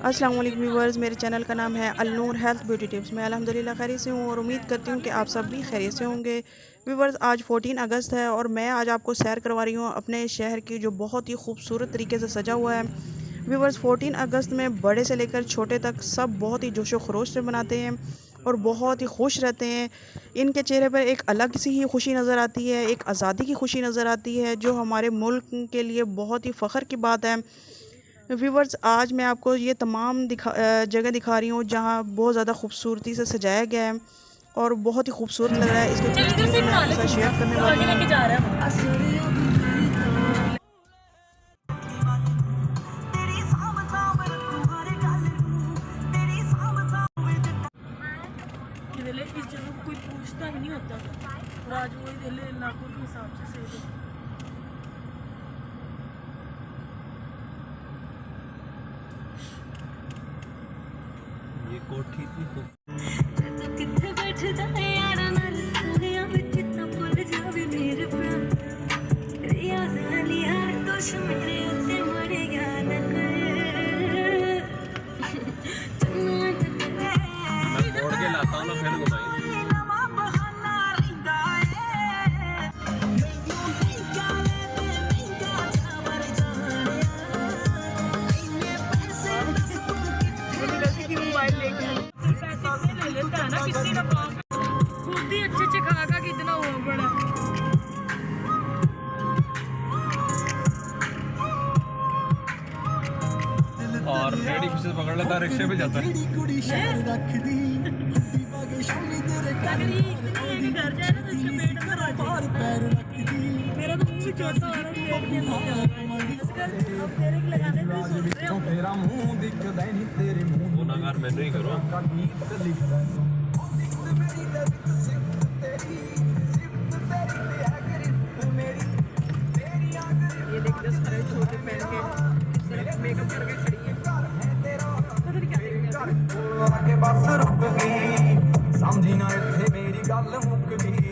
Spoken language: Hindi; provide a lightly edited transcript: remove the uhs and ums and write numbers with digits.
अस्सलाम वालेकुम व्यूअर्स, मेरे चैनल का नाम है अलनूर हेल्थ ब्यूटी टिप्स। मैं अल्हम्दुलिल्लाह खैरियत से हूँ और उम्मीद करती हूँ कि आप सब भी खैरियत से होंगे। व्यूअर्स, आज 14 अगस्त है और मैं आज आपको सैर करवा रही हूँ अपने शहर की, जो बहुत ही खूबसूरत तरीके से सजा हुआ है। व्यूअर्स, 14 अगस्त में बड़े से लेकर छोटे तक सब बहुत ही जोशो खरोश से मनाते हैं और बहुत ही खुश रहते हैं। इनके चेहरे पर एक अलग सी ही खुशी नज़र आती है, एक आज़ादी की खुशी नज़र आती है, जो हमारे मुल्क के लिए बहुत ही फ़ख्र की बात है। व्यूवर्स, आज मैं आपको ये तमाम जगह दिखा रही हूँ जहाँ बहुत ज़्यादा खूबसूरती से सजाया गया है और बहुत ही खूबसूरत लग रहा है। इसके कुछ क्लिप्स मैं आपके साथ शेयर करने वाली हूँ। इस जगह को कोई पूछता भी नहीं होता और आज वही लाखों के हिसाब से सेव है। ये कोठी इतनी खूब मोड़ के लाता हूँ ना फिर घुमाई। ले लेता है ना किसी ना खुद ही अच्छे खा खा कितना हुआ बड़ा। और रेडी फिशेस पकड़ लेता है, रिक्शे पे जाता है। अगर ये इतनी घर जाए ना तो इसके पेट में मेरा तो मुंह छोटा हो रहा है, पेट के अंदर अब तेरे के लगाने में सोच रहे हो। तेरा मुंह दिखदा नहीं तेरे मुंह गुनाहगार मैंने ही करो। का गीत लिखदा ये देखिए सारे छोटे पहन के मेकअप करके खड़ी है। पता नहीं क्या के बस रुक गई समझी ना इत्थे मेरी गल मुक गई।